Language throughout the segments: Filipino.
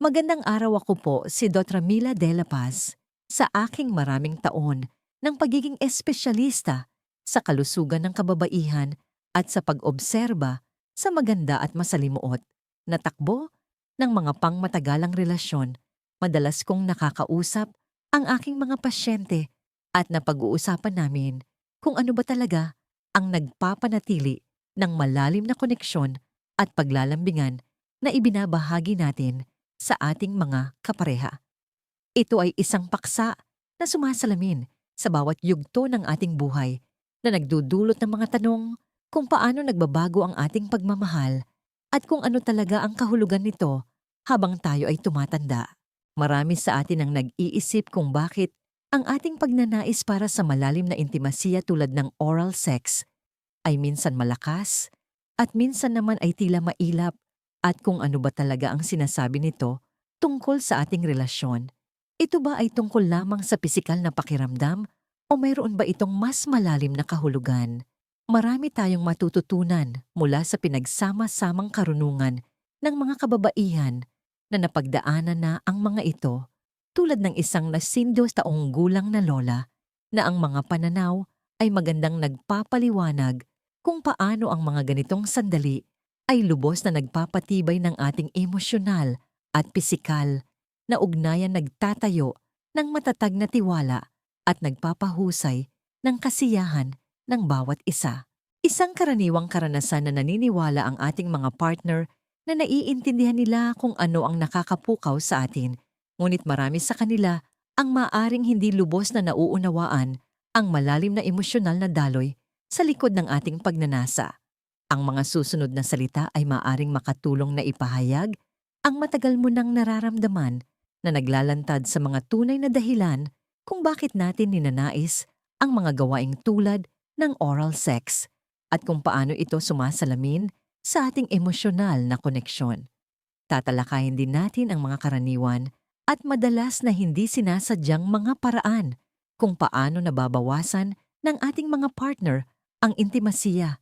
Magandang araw, ako po si Dr. Mila de la Paz. Sa aking maraming taon ng pagiging espesyalista sa kalusugan ng kababaihan at sa pag-obserba sa maganda at masalimuot na takbo ng mga pangmatagalang relasyon, madalas kong nakakausap ang aking mga pasyente at napag-uusapan namin kung ano ba talaga ang nagpapanatili ng malalim na koneksyon at paglalambingan na ibinabahagi natin sa ating mga kapareha. Ito ay isang paksa na sumasalamin sa bawat yugto ng ating buhay na nagdudulot ng mga tanong kung paano nagbabago ang ating pagmamahal at kung ano talaga ang kahulugan nito habang tayo ay tumatanda. Marami sa atin ang nag-iisip kung bakit ang ating pagnanais para sa malalim na intimasiya tulad ng oral sex ay minsan malakas at minsan naman ay tila mailap, at kung ano ba talaga ang sinasabi nito tungkol sa ating relasyon. Ito ba ay tungkol lamang sa pisikal na pakiramdam o mayroon ba itong mas malalim na kahulugan? Marami tayong matututunan mula sa pinagsama-samang karunungan ng mga kababaihan na napagdaanan na ang mga ito, tulad ng isang 92 taong gulang na lola na ang mga pananaw ay magandang nagpapaliwanag kung paano ang mga ganitong sandali ay lubos na nagpapatibay ng ating emosyonal at pisikal na ugnayan, nagtatayo ng matatag na tiwala at nagpapahusay ng kasiyahan ng bawat isa. Isang karaniwang karanasan na naniniwala ang ating mga partner na naiintindihan nila kung ano ang nakakapukaw sa atin, ngunit marami sa kanila ang maaring hindi lubos na nauunawaan ang malalim na emosyonal na daloy sa likod ng ating pagnanasa. Ang mga susunod na salita ay maaring makatulong na ipahayag ang matagal mo nang nararamdaman na naglalantad sa mga tunay na dahilan kung bakit natin ninanais ang mga gawaing tulad ng oral sex at kung paano ito sumasalamin sa ating emosyonal na koneksyon. Tatalakayin din natin ang mga karaniwan at madalas na hindi sinasadyang mga paraan kung paano nababawasan ng ating mga partner ang intimasiya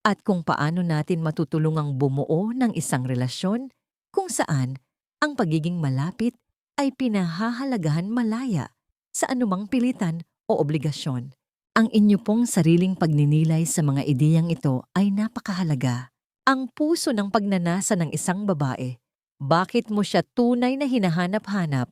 at kung paano natin matutulungang bumuo ng isang relasyon kung saan ang pagiging malapit ay pinahahalagahan malaya sa anumang pilitan o obligasyon. Ang inyo pong sariling pagninilay sa mga ideyang ito ay napakahalaga. Ang puso ng pagnanasa ng isang babae. Bakit mo siya tunay na hinahanap-hanap?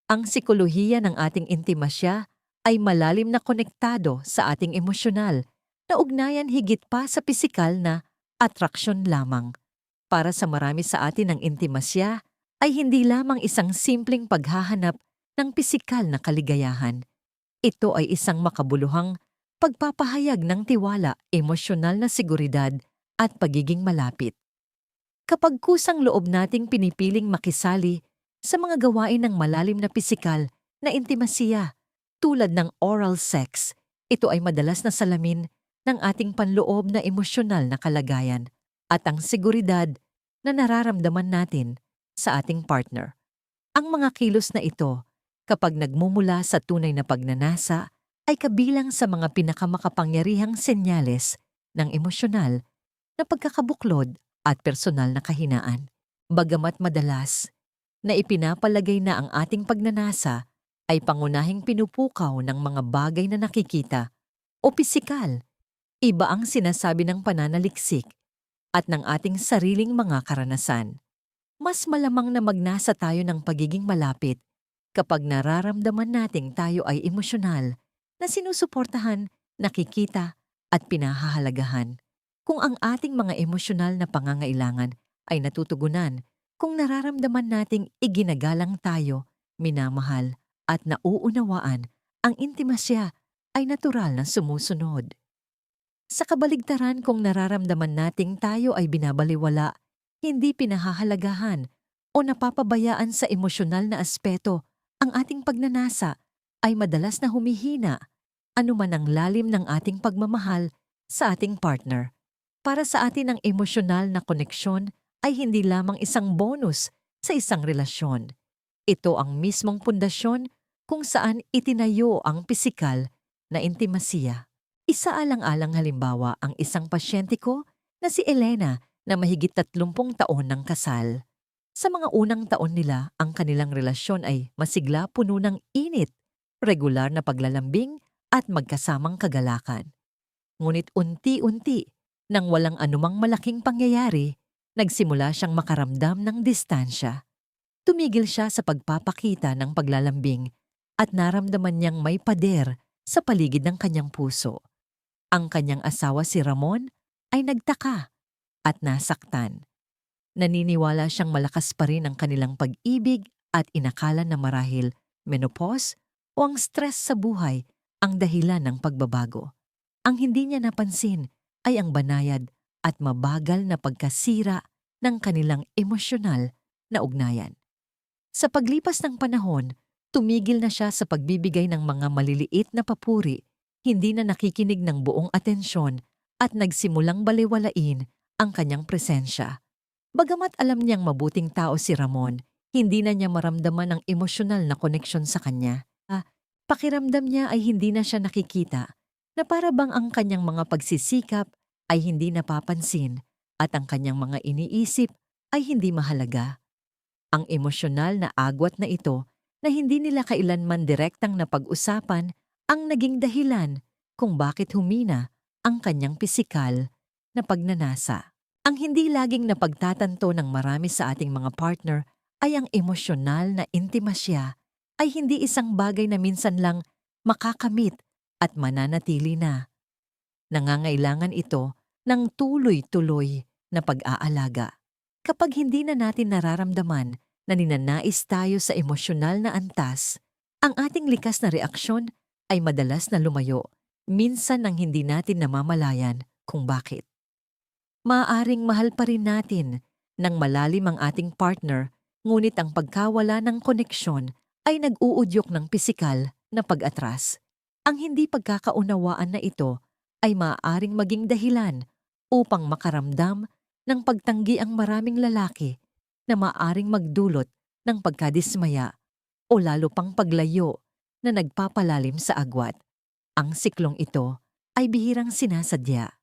Ang sikolohiya ng ating intimasya ay malalim na konektado sa ating emosyonal na ugnayan higit pa sa pisikal na atraksyon lamang. Para sa marami sa atin, ang intimasya ay hindi lamang isang simpleng paghahanap ng pisikal na kaligayahan. Ito ay isang makabuluhang pagpapahayag ng tiwala, emosyonal na seguridad at pagiging malapit. Kapag kusang loob nating pinipiling makisali sa mga gawain ng malalim na pisikal na intimasiya tulad ng oral sex, ito ay madalas na salamin ng ating panloob na emosyonal na kalagayan at ang seguridad na nararamdaman natin sa ating partner. Ang mga kilos na ito, kapag nagmumula sa tunay na pagnanasa, ay kabilang sa mga pinakamakapangyarihang senyales ng emosyonal na pagkakabuklod at personal na kahinaan. Bagamat madalas na ipinapalagay na ang ating pagnanasa ay pangunahing pinupukaw ng mga bagay na nakikita o pisikal, iba ang sinasabi ng pananaliksik at ng ating sariling mga karanasan. Mas malamang na magnasa tayo ng pagiging malapit kapag nararamdaman nating tayo ay emosyonal na sinusuportahan, nakikita at pinahahalagahan. Kung ang ating mga emosyonal na pangangailangan ay natutugunan, kung nararamdaman nating iginagalang tayo, minamahal at nauunawaan, ang intimasya ay natural na sumusunod. Sa kabaligtaran, kung nararamdaman nating tayo ay binabaliwala, hindi pinahahalagahan o napapabayaan sa emosyonal na aspeto, ang ating pagnanasa ay madalas na humihina, anuman ang lalim ng ating pagmamahal sa ating partner. Para sa atin, ang emosyonal na koneksyon ay hindi lamang isang bonus sa isang relasyon. Ito ang mismong pundasyon kung saan itinayo ang pisikal na intimasiya. Isaalang-alang halimbawa ang isang pasyente ko na si Elena na mahigit 30 taon ng kasal. Sa mga unang taon nila, ang kanilang relasyon ay masigla, puno ng init, regular na paglalambing at magkasamang kagalakan. Ngunit unti-unti, nang walang anumang malaking pangyayari, nagsimula siyang makaramdam ng distansya. Tumigil siya sa pagpapakita ng paglalambing at naramdaman niyang may pader sa paligid ng kanyang puso. Ang kanyang asawa si Ramon ay nagtaka at nasaktan. Naniniwala siyang malakas pa rin ang kanilang pag-ibig at inakala na marahil menopause o ang stress sa buhay ang dahilan ng pagbabago. Ang hindi niya napansin ay ang banayad at mabagal na pagkasira ng kanilang emosyonal na ugnayan. Sa paglipas ng panahon, tumigil na siya sa pagbibigay ng mga maliliit na papuri, hindi na nakikinig ng buong atensyon at nagsimulang balewalain ang kanyang presensya. Bagamat alam niyang mabuting tao si Ramon, hindi na niya maramdaman ang emosyonal na koneksyon sa kanya. Pakiramdam niya ay hindi na siya nakikita, na para bang ang kanyang mga pagsisikap ay hindi napapansin at ang kanyang mga iniisip ay hindi mahalaga. Ang emosyonal na agwat na ito na hindi nila kailanman direktang napag-usapan ang naging dahilan kung bakit humina ang kanyang pisikal na pagnanasa. Ang hindi laging napagtatanto ng marami sa ating mga partner ay ang emosyonal na intimasya ay hindi isang bagay na minsan lang makakamit at mananatili na. Nangangailangan ito ng tuloy-tuloy na pag-aalaga. Kapag hindi na natin nararamdaman na ninanais tayo sa emosyonal na antas, ang ating likas na reaksyon ay madalas na lumayo, minsan nang hindi natin namamalayan kung bakit. Maaaring mahal pa rin natin ng malalim ang ating partner, ngunit ang pagkawala ng koneksyon ay nag-uudyok ng pisikal na pag-atras. Ang hindi pagkakaunawaan na ito ay maaaring maging dahilan upang makaramdam ng pagtanggi ang maraming lalaki na maaaring magdulot ng pagkadismaya o lalo pang paglayo na nagpapalalim sa agwat. Ang siklong ito ay bihirang sinasadya.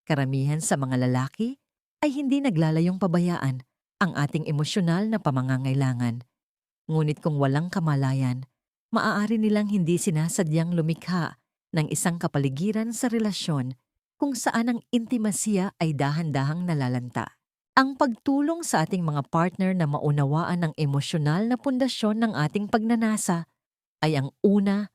Karamihan sa mga lalaki ay hindi naglalayong pabayaan ang ating emosyonal na pamangangailangan. Ngunit kung walang kamalayan, maaari nilang hindi sinasadyang lumikha ng isang kapaligiran sa relasyon kung saan ang intimasya ay dahan-dahang nalalanta. Ang pagtulong sa ating mga partner na maunawaan ang emosyonal na pundasyon ng ating pagnanasa ay ang una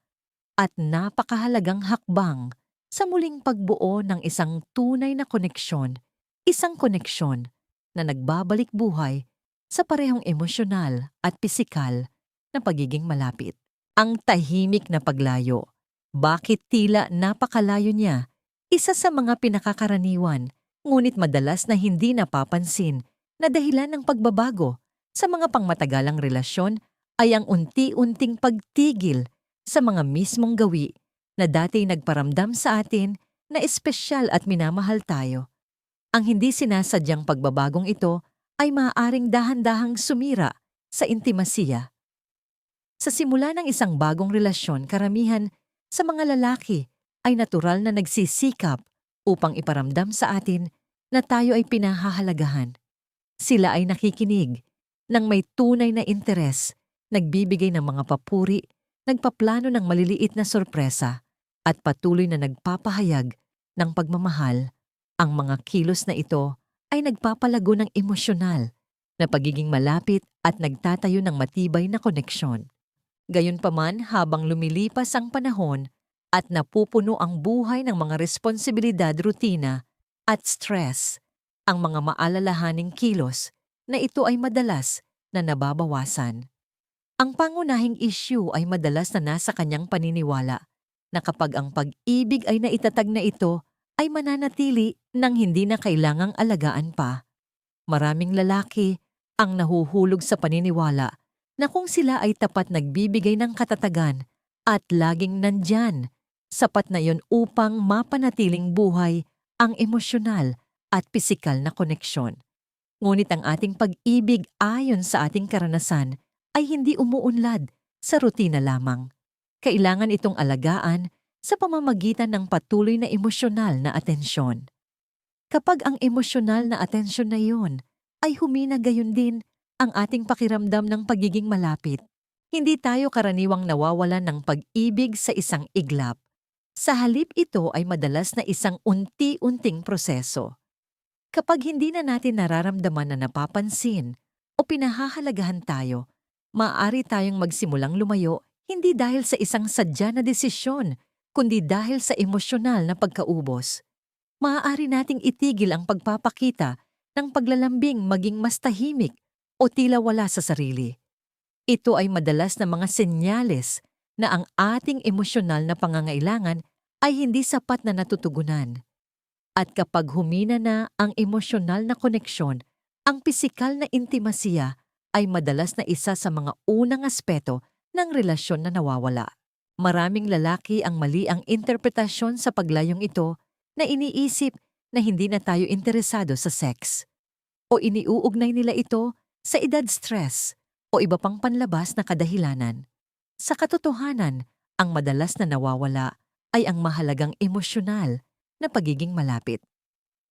at napakahalagang hakbang sa muling pagbuo ng isang tunay na koneksyon, isang koneksyon na nagbabalik buhay sa parehong emosyonal at pisikal na pagiging malapit. Ang tahimik na paglayo. Bakit tila napakalayo niya? Isa sa mga pinakakaraniwan, ngunit madalas na hindi napapansin na dahilan ng pagbabago sa mga pangmatagalang relasyon ay ang unti-unting pagtigil sa mga mismong gawi na dati nagparamdam sa atin na espesyal at minamahal tayo. Ang hindi sinasadyang pagbabagong ito ay maaaring dahan-dahang sumira sa intimasiya. Sa simula ng isang bagong relasyon, karamihan sa mga lalaki ay natural na nagsisikap upang iparamdam sa atin na tayo ay pinahahalagahan. Sila ay nakikinig ng may tunay na interes, nagbibigay ng mga papuri, nagpaplano ng maliliit na sorpresa, at patuloy na nagpapahayag ng pagmamahal. Ang mga kilos na ito ay nagpapalago ng emosyonal na pagiging malapit at nagtatayo ng matibay na koneksyon. Gayunpaman, habang lumilipas ang panahon at napupuno ang buhay ng mga responsibilidad, rutina at stress, ang mga maalalahaning kilos na ito ay madalas na nababawasan. Ang pangunahing issue ay madalas na nasa kanyang paniniwala na kapag ang pag-ibig ay naitatag na ito ay mananatili nang hindi na kailangang alagaan pa. Maraming lalaki ang nahuhulog sa paniniwala na kung sila ay tapat nagbibigay ng katatagan at laging nandyan, sapat na yon upang mapanatiling buhay ang emosyonal at pisikal na koneksyon. Ngunit ang ating pag-ibig ayon sa ating karanasan ay hindi umuunlad sa rutina lamang. Kailangan itong alagaan sa pamamagitan ng patuloy na emosyonal na atensyon. Kapag ang emosyonal na atensyon na iyon ay humina, gayon din ang ating pakiramdam ng pagiging malapit. Hindi tayo karaniwang nawawalan ng pag-ibig sa isang iglap. Sa halip ito ay madalas na isang unti-unting proseso. Kapag hindi na natin nararamdaman na napapansin o pinahahalagahan tayo, maaari tayong magsimulang lumayo hindi dahil sa isang sadya na desisyon, kundi dahil sa emosyonal na pagkaubos. Maaari nating itigil ang pagpapakita ng paglalambing maging mas tahimik o tila wala sa sarili. Ito ay madalas na mga senyales na ang ating emosyonal na pangangailangan ay hindi sapat na natutugunan. At kapag humina na ang emosyonal na koneksyon, ang pisikal na intimasiya ay madalas na isa sa mga unang aspeto ng relasyon na nawawala. Maraming lalaki ang mali ang interpretasyon sa paglayong ito na iniisip na hindi na tayo interesado sa sex. O iniuugnay nila ito sa edad stress o iba pang panlabas na kadahilanan. Sa katotohanan, ang madalas na nawawala ay ang mahalagang emosyonal na pagiging malapit.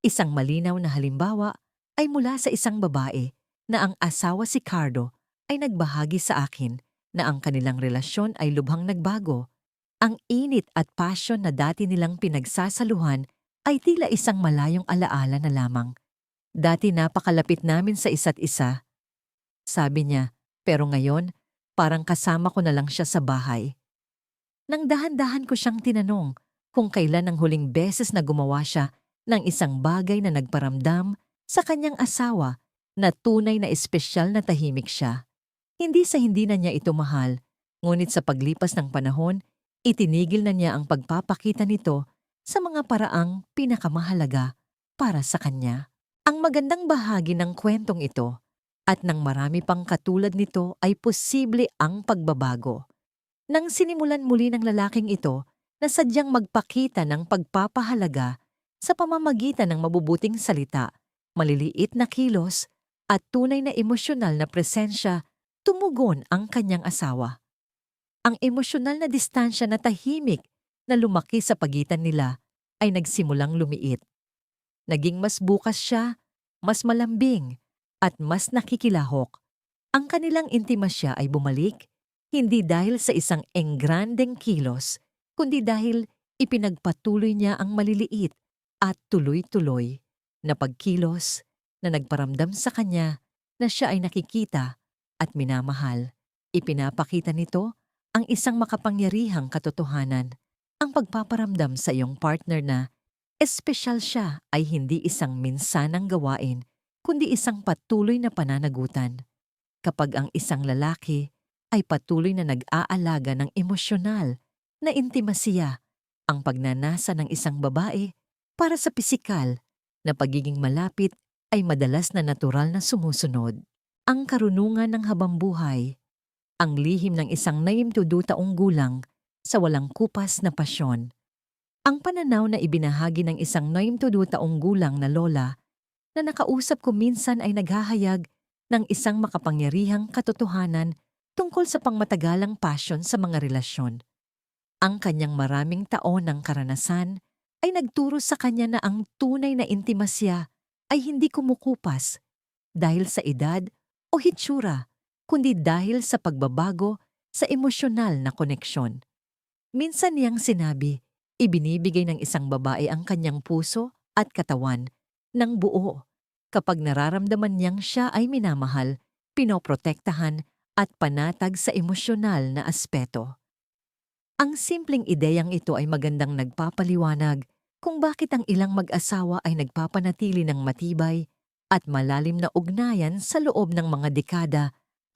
Isang malinaw na halimbawa ay mula sa isang babae na ang asawa si Cardo ay nagbahagi sa akin na ang kanilang relasyon ay lubhang nagbago. Ang init at passion na dati nilang pinagsasaluhan ay tila isang malayong alaala na lamang. Dati napakalapit namin sa isa't isa. Sabi niya, pero ngayon, parang kasama ko na lang siya sa bahay. Nang dahan-dahan ko siyang tinanong kung kailan ang huling beses na gumawa siya ng isang bagay na nagparamdam sa kanyang asawa na tunay na espesyal na tahimik siya. Hindi sa hindi na niya ito mahal, ngunit sa paglipas ng panahon, itinigil na niya ang pagpapakita nito sa mga paraang pinakamahalaga para sa kanya. Ang magandang bahagi ng kwentong ito at ng marami pang katulad nito ay posible ang pagbabago. Nang sinimulan muli ng lalaking ito na sadyang magpakita ng pagpapahalaga sa pamamagitan ng mabubuting salita, maliliit na kilos at tunay na emosyonal na presensya, tumugon ang kanyang asawa. Ang emosyonal na distansya na tahimik na lumaki sa pagitan nila ay nagsimulang lumiit. Naging mas bukas siya, mas malambing, at mas nakikilahok. Ang kanilang intimasya ay bumalik, hindi dahil sa isang engrandeng kilos, kundi dahil ipinagpatuloy niya ang maliliit at tuloy-tuloy na pagkilos na nagparamdam sa kanya na siya ay nakikita at minamahal. Ipinapakita nito ang isang makapangyarihang katotohanan, ang pagpaparamdam sa iyong partner na espesyal siya ay hindi isang minsanang gawain, kundi isang patuloy na pananagutan. Kapag ang isang lalaki ay patuloy na nag-aalaga ng emosyonal na intimasiya, ang pagnanasa ng isang babae para sa pisikal na pagiging malapit ay madalas na natural na sumusunod. Ang karunungan ng habambuhay, ang lihim ng isang 92 taong gulang sa walang kupas na pasyon. Ang pananaw na ibinahagi ng isang 92 taong gulang na lola na nakausap ko minsan ay naghahayag ng isang makapangyarihang katotohanan tungkol sa pangmatagalang passion sa mga relasyon. Ang kanyang maraming taon ng karanasan ay nagturo sa kanya na ang tunay na intimasya ay hindi kumukupas dahil sa edad o hitsura, kundi dahil sa pagbabago sa emosyonal na koneksyon. Minsan niyang sinabi, ibinibigay ng isang babae ang kanyang puso at katawan ng buo kapag nararamdaman niyang siya ay minamahal, pinoprotektahan at panatag sa emosyonal na aspeto. Ang simpleng ideyang ito ay magandang nagpapaliwanag kung bakit ang ilang mag-asawa ay nagpapanatili ng matibay at malalim na ugnayan sa loob ng mga dekada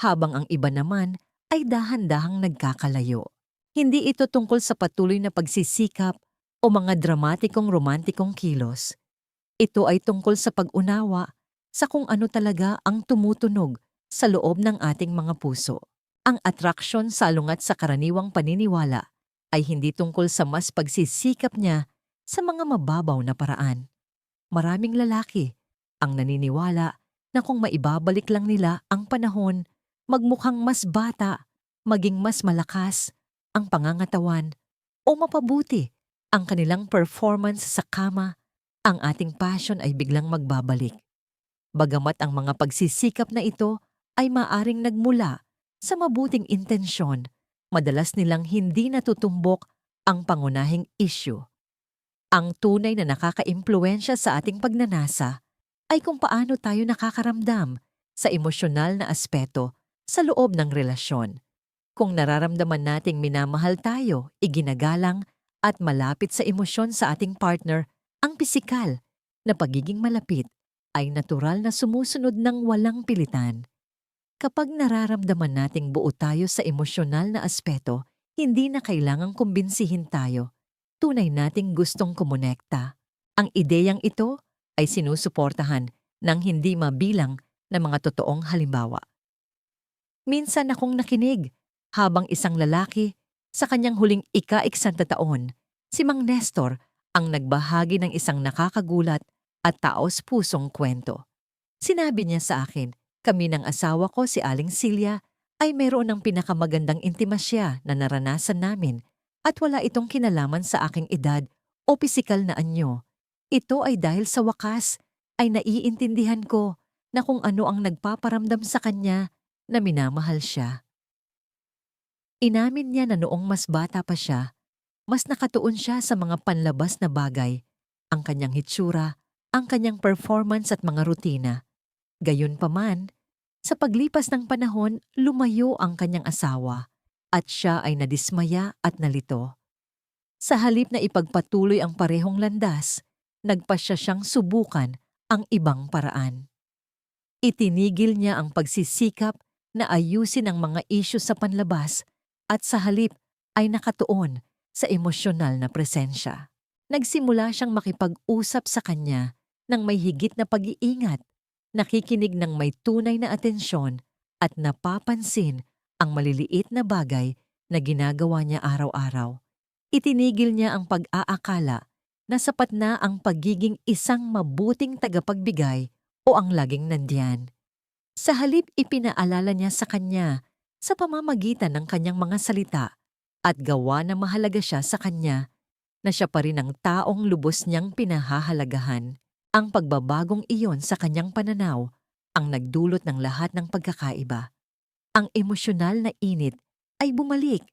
habang ang iba naman ay dahan-dahang nagkakalayo. Hindi ito tungkol sa patuloy na pagsisikap o mga dramatikong romantikong kilos. Ito ay tungkol sa pag-unawa sa kung ano talaga ang tumutunog sa loob ng ating mga puso. Ang atraksyon salungat sa karaniwang paniniwala ay hindi tungkol sa mas pagsisikap niya sa mga mababaw na paraan. Maraming lalaki ang naniniwala na kung maibabalik lang nila ang panahon, magmukhang mas bata, maging mas malakas ang pangangatawan o mapabuti ang kanilang performance sa kama, ang ating passion ay biglang magbabalik. Bagamat ang mga pagsisikap na ito ay maaring nagmula sa mabuting intensyon. Madalas nilang hindi natutumbok ang pangunahing issue. Ang tunay na nakakaimpluwensya sa ating pagnanasa ay kung paano tayo nakakaramdam sa emosyonal na aspeto sa loob ng relasyon. Kung nararamdaman nating minamahal tayo, iginagalang at malapit sa emosyon sa ating partner, ang pisikal na pagiging malapit ay natural na sumusunod ng walang pilitan. Kapag nararamdaman nating buo tayo sa emosyonal na aspeto, hindi na kailangang kumbinsihin tayo. Tunay nating gustong kumonekta. Ang ideyang ito ay sinusuportahan ng hindi mabilang na mga totoong halimbawa. Minsan akong nakinig habang isang lalaki sa kanyang huling ika-60 taon, si Mang Nestor ang nagbahagi ng isang nakakagulat at taos-pusong kwento. Sinabi niya sa akin, kami ng asawa ko si Aling Silya ay mayroon ng pinakamagandang intimasya na naranasan namin at wala itong kinalaman sa aking edad o pisikal na anyo. Ito ay dahil sa wakas ay naiintindihan ko na kung ano ang nagpaparamdam sa kanya na minamahal siya. Inamin niya na noong mas bata pa siya, mas nakatuon siya sa mga panlabas na bagay, ang kanyang hitsura, ang kanyang performance at mga rutina. Gayunpaman, sa paglipas ng panahon, lumayo ang kanyang asawa at siya ay nadismaya at nalito. Sa halip na ipagpatuloy ang parehong landas, nagpasya siyang subukan ang ibang paraan. Itinigil niya ang pagsisikap na ayusin ang mga isyu sa panlabas at sa halip ay nakatuon sa emosyonal na presensya. Nagsimula siyang makipag-usap sa kanya ng may higit na pag-iingat, nakikinig ng may tunay na atensyon at napapansin ang maliliit na bagay na ginagawa niya araw-araw. Itinigil niya ang pag-aakala na sapat na ang pagiging isang mabuting tagapagbigay o ang laging nandiyan. Sa halip ipinaalala niya sa kanya sa pamamagitan ng kanyang mga salita at gawa na mahalaga siya sa kanya na siya pa rin ang taong lubos niyang pinahahalagahan. Ang pagbabagong iyon sa kanyang pananaw ang nagdulot ng lahat ng pagkakaiba. Ang emosyonal na init ay bumalik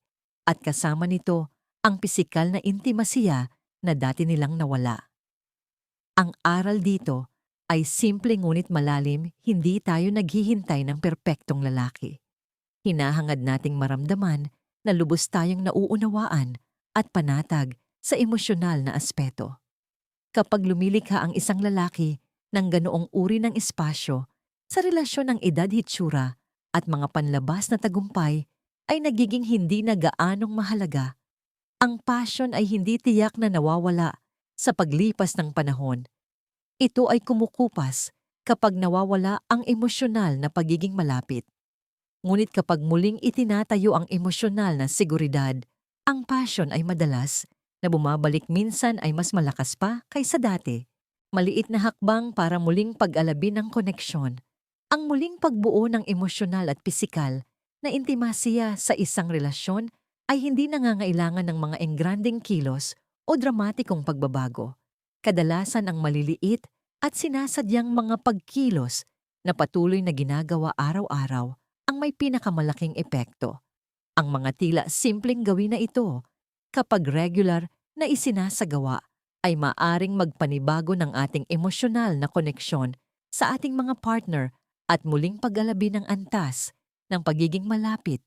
at kasama nito ang pisikal na intimasiya na dati nilang nawala. Ang aral dito ay simple ngunit malalim, hindi tayo naghihintay ng perpektong lalaki. Hinahangad nating maramdaman na lubos tayong nauunawaan at panatag sa emosyonal na aspeto. Kapag lumilikha ang isang lalaki ng ganoong uri ng espasyo sa relasyon ng edad, hitsura at mga panlabas na tagumpay ay nagiging hindi na gaanong mahalaga. Ang passion ay hindi tiyak na nawawala sa paglipas ng panahon. Ito ay kumukupas kapag nawawala ang emosyonal na pagiging malapit. Ngunit kapag muling itinatayo ang emosyonal na seguridad, ang passion ay madalas na bumabalik, minsan ay mas malakas pa kaysa dati. Maliit na hakbang para muling pag-alabin ang koneksyon. Ang muling pagbuo ng emosyonal at pisikal na intimasiya sa isang relasyon ay hindi nangangailangan ng mga engranding kilos o dramatikong pagbabago. Kadalasan ang maliliit at sinasadyang mga pagkilos na patuloy na ginagawa araw-araw ang may pinakamalaking epekto. Ang mga tila simpleng gawin na ito, kapag regular na isinasagawa, ay maaring magpanibago ng ating emosyonal na koneksyon sa ating mga partner at muling pag-alabi ng antas ng pagiging malapit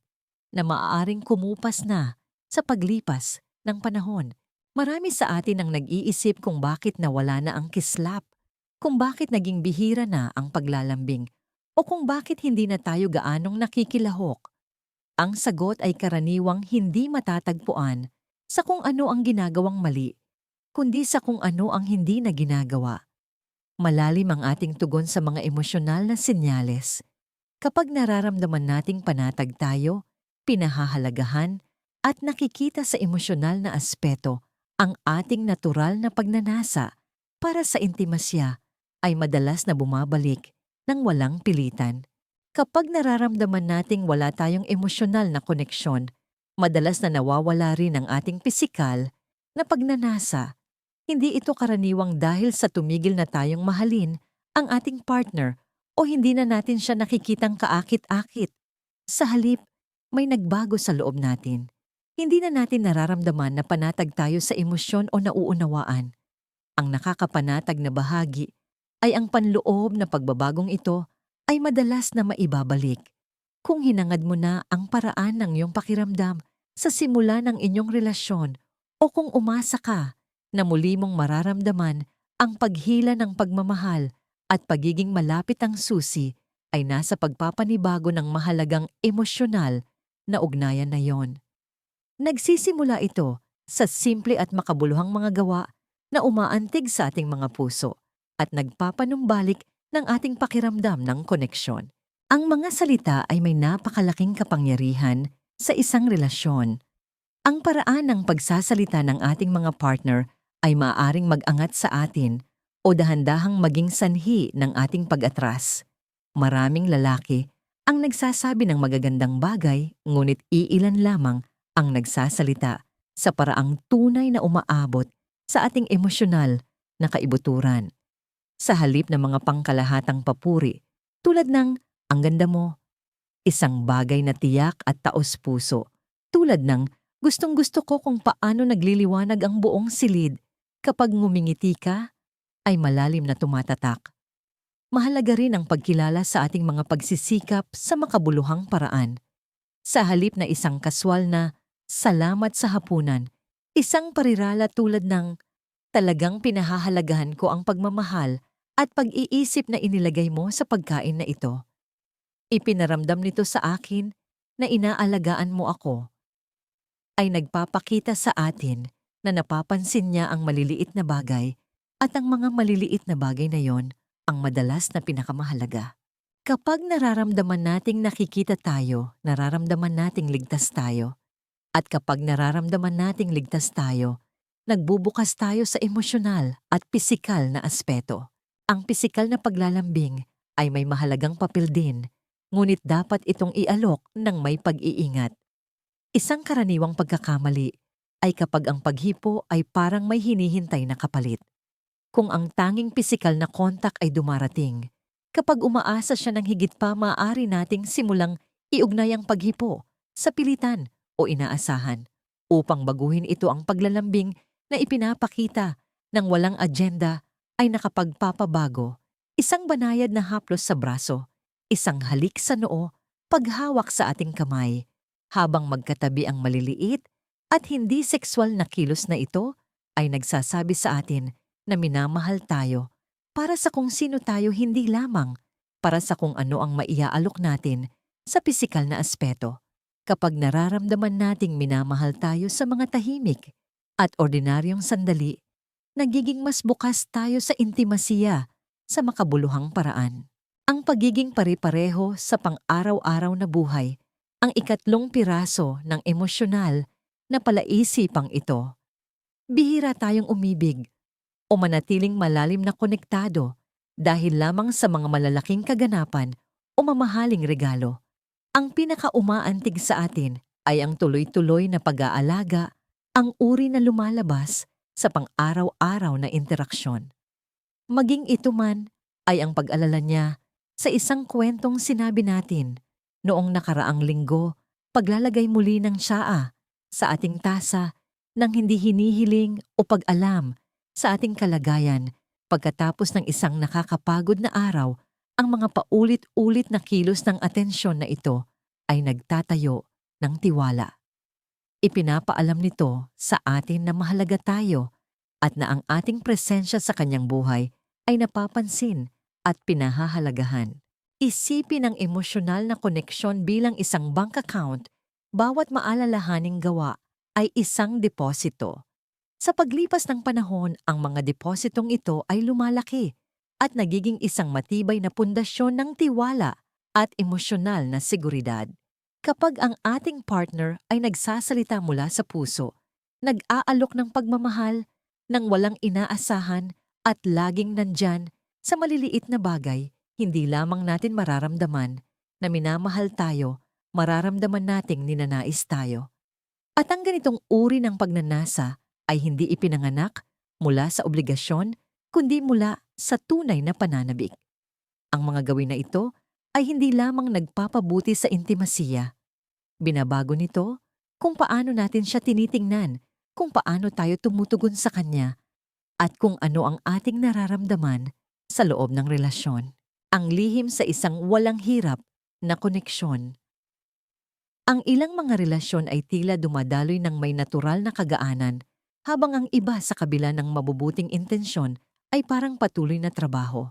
na maaaring kumupas na sa paglipas ng panahon. Marami sa atin ang nag-iisip kung bakit nawala na ang kislap, kung bakit naging bihira na ang paglalambing, o kung bakit hindi na tayo gaanong nakikilahok. Ang sagot ay karaniwang hindi matatagpuan sa kung ano ang ginagawang mali, kundi sa kung ano ang hindi na ginagawa. Malalim ang ating tugon sa mga emosyonal na senyales. Kapag nararamdaman nating panatag tayo, pinahahalagahan, at nakikita sa emosyonal na aspeto ang ating natural na pagnanasa para sa intimasya, ay madalas na bumabalik ng walang pilitan. Kapag nararamdaman nating wala tayong emosyonal na koneksyon, madalas na nawawala rin ang ating pisikal na pagnanasa. Hindi ito karaniwang dahil sa tumigil na tayong mahalin ang ating partner o hindi na natin siya nakikitang kaakit-akit. Sa halip, may nagbago sa loob natin. Hindi na natin nararamdaman na panatag tayo sa emosyon o nauunawaan. Ang nakakapanatag na bahagi ay ang panloob na pagbabagong ito ay madalas na maibabalik. Kung hinangad mo na ang paraan ng iyong pakiramdam sa simula ng inyong relasyon o kung umasa ka na muli mong mararamdaman ang paghila ng pagmamahal at pagiging malapit ang susi ay nasa pagpapanibago ng mahalagang emosyonal na ugnayan na yon. Nagsisimula ito sa simple at makabuluhang mga gawa na umaantig sa ating mga puso at nagpapanumbalik ng ating pakiramdam ng koneksyon. Ang mga salita ay may napakalaking kapangyarihan sa isang relasyon. Ang paraan ng pagsasalita ng ating mga partner ay maaaring mag-angat sa atin o dahan-dahang maging sanhi ng ating pag-atras. Maraming lalaki ang nagsasabi ng magagandang bagay, ngunit iilan lamang ang nagsasalita sa paraang tunay na umaabot sa ating emosyonal na kaibuturan. Sa halip ng mga pangkalahatang papuri, tulad ng "ang ganda mo", isang bagay na tiyak at taos-puso, tulad ng "gustong-gusto ko kung paano nagliliwanag ang buong silid kapag ngumingiti ka", ay malalim na tumatatak. Mahalaga rin ang pagkilala sa ating mga pagsisikap sa makabuluhang paraan. Sa halip na isang kaswal na "salamat sa hapunan", isang parirala tulad ng "talagang pinahahalagahan ko ang pagmamahal at pag-iisip na inilagay mo sa pagkain na ito. Ipinaramdam nito sa akin na inaalagaan mo ako", ay nagpapakita sa atin na napapansin niya ang maliliit na bagay at ang mga maliliit na bagay na yon ang madalas na pinakamahalaga. Kapag nararamdaman nating nakikita tayo, nararamdaman nating ligtas tayo. At kapag nararamdaman nating ligtas tayo, nagbubukas tayo sa emosyonal at pisikal na aspeto. Ang pisikal na paglalambing ay may mahalagang papel din, ngunit dapat itong ialok ng may pag-iingat. Isang karaniwang pagkakamali ay kapag ang paghipo ay parang may hinihintay na kapalit. Kung ang tanging pisikal na kontak ay dumarating, kapag umaasa siya ng higit pa, maaari nating simulang iugnay ang paghipo sa pilitan o inaasahan upang baguhin ito. Ang paglalambing na ipinapakita ng walang agenda ay nakapagpapabago. Isang banayad na haplos sa braso, isang halik sa noo, paghawak sa ating kamay, habang magkatabi ang maliliit at hindi sexual na kilos na ito ay nagsasabi sa atin na minamahal tayo para sa kung sino tayo, hindi lamang para sa kung ano ang maiaalok natin sa pisikal na aspeto. Kapag nararamdaman nating minamahal tayo sa mga tahimik at ordinaryong sandali, nagiging mas bukas tayo sa intimasiya sa makabuluhang paraan. Ang pagiging pare-pareho sa pang-araw-araw na buhay, ang ikatlong piraso ng emosyonal na palaisipang ito. Bihira tayong umibig o manatiling malalim na konektado dahil lamang sa mga malalaking kaganapan o mamahaling regalo. Ang pinakaumaantig sa atin ay ang tuloy-tuloy na pag-aalaga, ang uri na lumalabas sa pang-araw-araw na interaksyon. Maging ito man ay ang pag-alala niya sa isang kwentong sinabi natin noong nakaraang linggo, paglalagay muli ng tsaa sa ating tasa ng hindi hinihiling o pag-alam sa ating kalagayan pagkatapos ng isang nakakapagod na araw. Ang mga paulit-ulit na kilos ng atensyon na ito ay nagtatayo ng tiwala. Ipinapaalam nito sa atin na mahalaga tayo at na ang ating presensya sa kanyang buhay ay napapansin at pinahahalagahan. Isipin ang emosyonal na koneksyon bilang isang bank account. Bawat maalalahaning gawa ay isang deposito. Sa paglipas ng panahon, ang mga depositong ito ay lumalaki at nagiging isang matibay na pundasyon ng tiwala at emosyonal na seguridad. Kapag ang ating partner ay nagsasalita mula sa puso, nag-aalok ng pagmamahal, ng walang inaasahan at laging nandyan sa maliliit na bagay, hindi lamang natin mararamdaman na minamahal tayo, mararamdaman nating ninanais tayo. At ang ganitong uri ng pagnanasa ay hindi ipinanganak mula sa obligasyon, kundi mula sa tunay na pananabik. Ang mga gawin na ito ay hindi lamang nagpapabuti sa intimasiya. Binabago nito kung paano natin siya tinitingnan, kung paano tayo tumutugon sa kanya, at kung ano ang ating nararamdaman sa loob ng relasyon. Ang lihim sa isang walang hirap na koneksyon. Ang ilang mga relasyon ay tila dumadaloy ng may natural na kagaanan, habang ang iba sa kabila ng mabubuting intensyon ay parang patuloy na trabaho.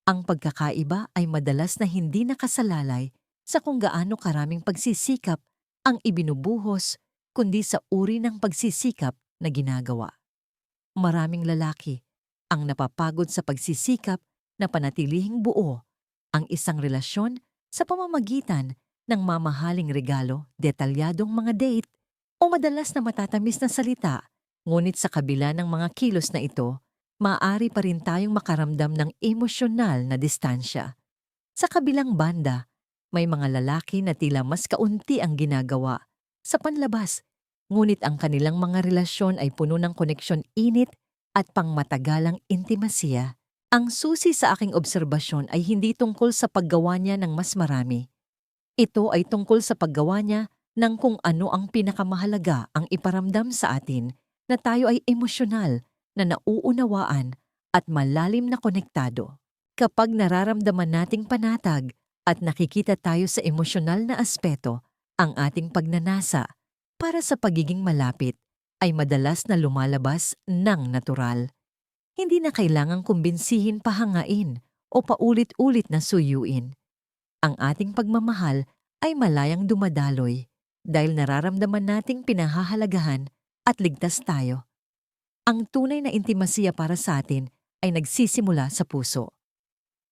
Ang pagkakaiba ay madalas na hindi nakasalalay sa kung gaano karaming pagsisikap ang ibinubuhos, kundi sa uri ng pagsisikap na ginagawa. Maraming lalaki ang napapagod sa pagsisikap na panatilihing buo ang isang relasyon sa pamamagitan ng mamahaling regalo, detalyadong mga date, o madalas na matatamis na salita. Ngunit sa kabila ng mga kilos na ito, maaari pa rin tayong makaramdam ng emosyonal na distansya. Sa kabilang banda, may mga lalaki na tila mas kaunti ang ginagawa sa panlabas, ngunit ang kanilang mga relasyon ay puno ng koneksyon init at pangmatagalang intimasiya. Ang susi sa aking obserbasyon ay hindi tungkol sa paggawa niya ng mas marami. Ito ay tungkol sa paggawa niya ng kung ano ang pinakamahalaga ang iparamdam sa atin, na tayo ay emosyonal, na nauunawaan at malalim na konektado. Kapag nararamdaman nating panatag at nakikita tayo sa emosyonal na aspeto, ang ating pagnanasa para sa pagiging malapit ay madalas na lumalabas ng natural. Hindi na kailangang kumbinsihin, pahangain o paulit-ulit na suyuin. Ang ating pagmamahal ay malayang dumadaloy dahil nararamdaman nating pinahahalagahan at ligtas tayo. Ang tunay na intimasiya para sa atin ay nagsisimula sa puso.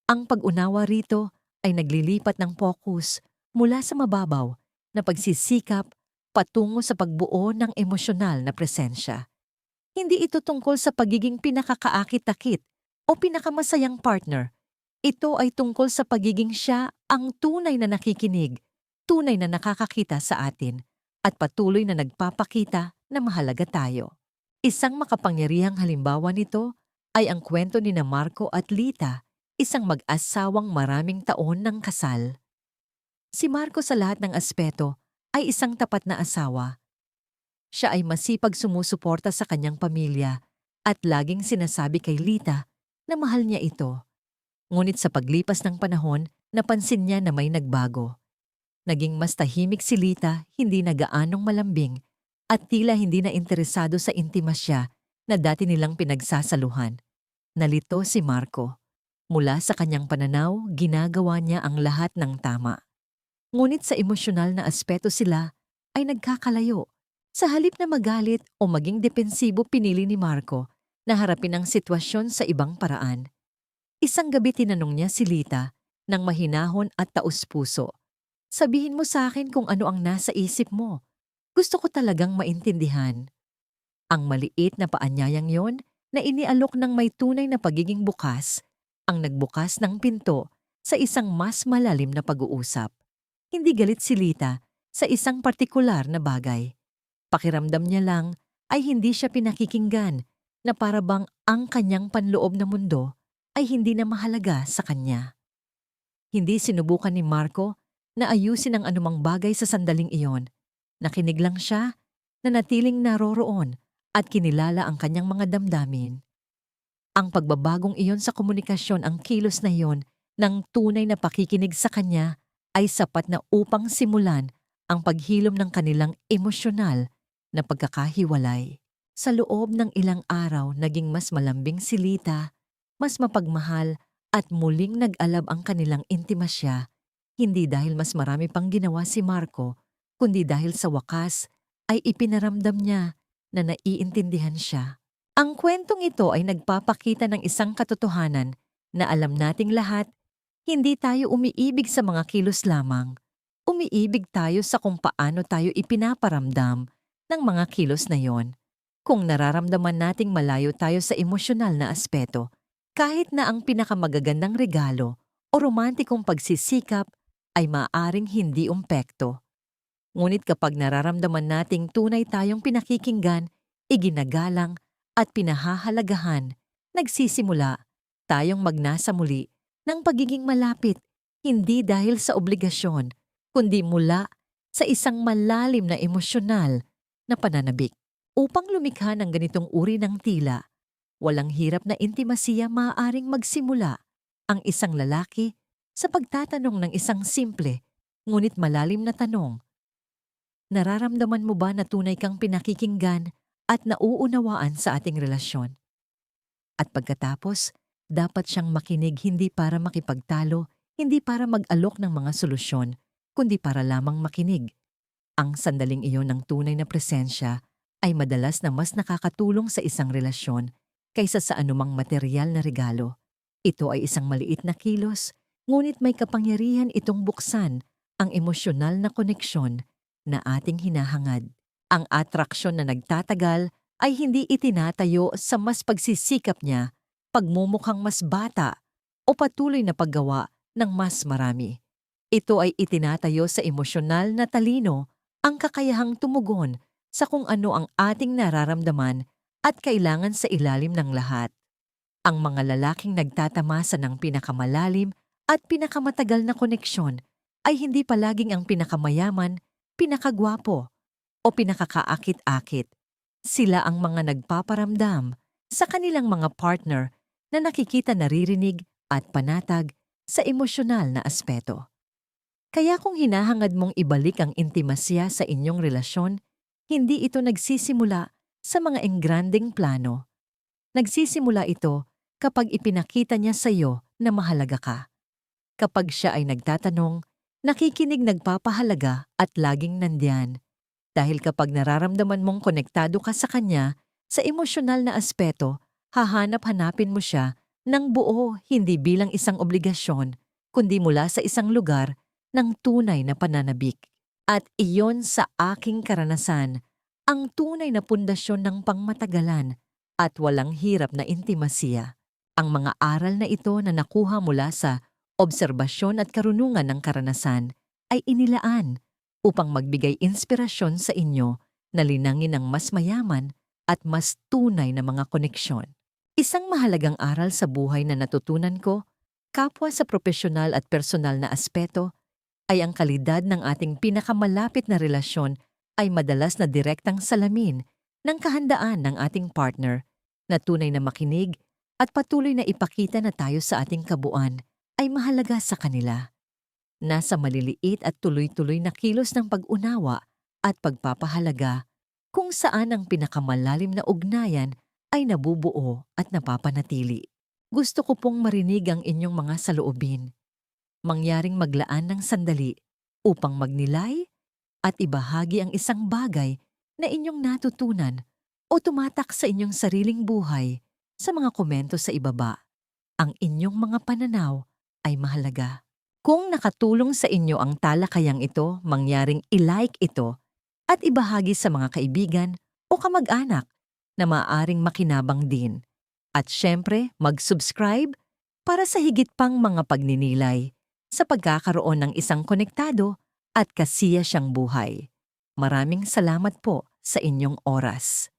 Ang pag-unawa rito ay naglilipat ng focus mula sa mababaw na pagsisikap patungo sa pagbuo ng emosyonal na presensya. Hindi ito tungkol sa pagiging pinakakaakit-takit o pinakamasayang partner. Ito ay tungkol sa pagiging siya ang tunay na nakikinig, tunay na nakakakita sa atin, at patuloy na nagpapakita na mahalaga tayo. Isang makapangyarihang halimbawa nito ay ang kwento ni Marco at Lita, isang mag-asawang maraming taon ng kasal. Si Marco sa lahat ng aspeto ay isang tapat na asawa. Siya ay masipag sumusuporta sa kanyang pamilya at laging sinasabi kay Lita na mahal niya ito. Ngunit sa paglipas ng panahon, napansin niya na may nagbago. Naging mas tahimik si Lita, hindi na gaanong malambing, at tila hindi na interesado sa intimasya na dati nilang pinagsasaluhan. Nalito si Marco. Mula sa kanyang pananaw, ginagawa niya ang lahat ng tama. Ngunit sa emosyonal na aspeto sila ay nagkakalayo. Sa halip na magalit o maging depensibo, pinili ni Marco na harapin ang sitwasyon sa ibang paraan. Isang gabi tinanong niya si Lita ng mahinahon at taus-puso. Sabihin mo sa akin kung ano ang nasa isip mo. Gusto ko talagang maintindihan. Ang maliit na paanyayang yon na inialok ng may tunay na pagiging bukas, ang nagbukas ng pinto sa isang mas malalim na pag-uusap. Hindi galit si Lita sa isang partikular na bagay. Pakiramdam niya lang ay hindi siya pinakikinggan, na para bang ang kanyang panloob na mundo ay hindi na mahalaga sa kanya. Hindi sinubukan ni Marco na ayusin ang anumang bagay sa sandaling iyon. Nakinig lang siya, nanatiling naroroon at kinilala ang kanyang mga damdamin. Ang pagbabagong iyon sa komunikasyon, ang kilos na iyon ng tunay na pakikinig sa kanya ay sapat na upang simulan ang paghilom ng kanilang emosyonal na pagkakahiwalay. Sa loob ng ilang araw, naging mas malambing si Lita, mas mapagmahal at muling nag-alab ang kanilang intimasya, hindi dahil mas marami pang ginawa si Marco, kundi dahil sa wakas ay ipinaramdam niya na naiintindihan siya. Ang kwentong ito ay nagpapakita ng isang katotohanan na alam nating lahat, hindi tayo umiibig sa mga kilos lamang. Umiibig tayo sa kung paano tayo ipinaparamdam ng mga kilos na yon. Kung nararamdaman nating malayo tayo sa emosyonal na aspeto, kahit na ang pinakamagagandang regalo o romantikong pagsisikap ay maaaring hindi umpekto. Ngunit kapag nararamdaman nating tunay tayong pinakikinggan, iginagalang at pinahahalagahan, nagsisimula tayong magnasa muli ng pagiging malapit, hindi dahil sa obligasyon, kundi mula sa isang malalim na emosyonal na pananabik. Upang lumikha ng ganitong uri ng tila, walang hirap na intimasiya maaaring magsimula ang isang lalaki sa pagtatanong ng isang simple ngunit malalim na tanong. Nararamdaman mo ba na tunay kang pinakikinggan at nauunawaan sa ating relasyon? At pagkatapos, dapat siyang makinig hindi para makipagtalo, hindi para mag-alok ng mga solusyon, kundi para lamang makinig. Ang sandaling iyon ng tunay na presensya ay madalas na mas nakakatulong sa isang relasyon kaysa sa anumang material na regalo. Ito ay isang maliit na kilos, ngunit may kapangyarihan itong buksan ang emosyonal na koneksyon na ating hinahangad. Ang atraksyon na nagtatagal ay hindi itinatayo sa mas pagsisikap niya, pagmumukhang mas bata, o patuloy na paggawa ng mas marami. Ito ay itinatayo sa emosyonal na talino, ang kakayahang tumugon sa kung ano ang ating nararamdaman at kailangan sa ilalim ng lahat. Ang mga lalaking nagtatamasa ng pinakamalalim at pinakamatagal na koneksyon ay hindi palaging ang pinakamayaman, pinakagwapo, o pinakakaakit-akit. Sila ang mga nagpaparamdam sa kanilang mga partner na nakikita, naririnig at panatag sa emosyonal na aspeto. Kaya kung hinahangad mong ibalik ang intimasya sa inyong relasyon, hindi ito nagsisimula sa mga engranding plano. Nagsisimula ito kapag ipinakita niya sa iyo na mahalaga ka. Kapag siya ay nagtatanong, nakikinig, nagpapahalaga at laging nandiyan. Dahil kapag nararamdaman mong konektado ka sa kanya sa emosyonal na aspeto, hahanap-hanapin mo siya ng buo, hindi bilang isang obligasyon, kundi mula sa isang lugar ng tunay na pananabik. At iyon sa aking karanasan, ang tunay na pundasyon ng pangmatagalan at walang hirap na intimasiya. Ang mga aral na ito na nakuha mula sa obserbasyon at karunungan ng karanasan ay inilaan upang magbigay inspirasyon sa inyo na linangin ang mas mayaman at mas tunay na mga koneksyon. Isang mahalagang aral sa buhay na natutunan ko, kapwa sa profesional at personal na aspeto, ay ang kalidad ng ating pinakamalapit na relasyon ay madalas na direktang salamin ng kahandaan ng ating partner na tunay na makinig at patuloy na ipakita na tayo sa ating kabuuan ay mahalaga sa kanila. Nasa maliliit at tuloy-tuloy na kilos ng pag-unawa at pagpapahalaga kung saan ang pinakamalalim na ugnayan ay nabubuo at napapanatili. Gusto ko pong marinig ang inyong mga saloobin. Mangyaring maglaan ng sandali upang magnilay at ibahagi ang isang bagay na inyong natutunan o tumatak sa inyong sariling buhay sa mga komento sa ibaba. Ang inyong mga pananaw ay mahalaga. Kung nakatulong sa inyo ang talakayang ito, mangyaring i-like ito at ibahagi sa mga kaibigan o kamag-anak na maaaring makinabang din. At syempre, mag-subscribe para sa higit pang mga pagninilay sa pagkakaroon ng isang konektado at kasiyasyang buhay. Maraming salamat po sa inyong oras.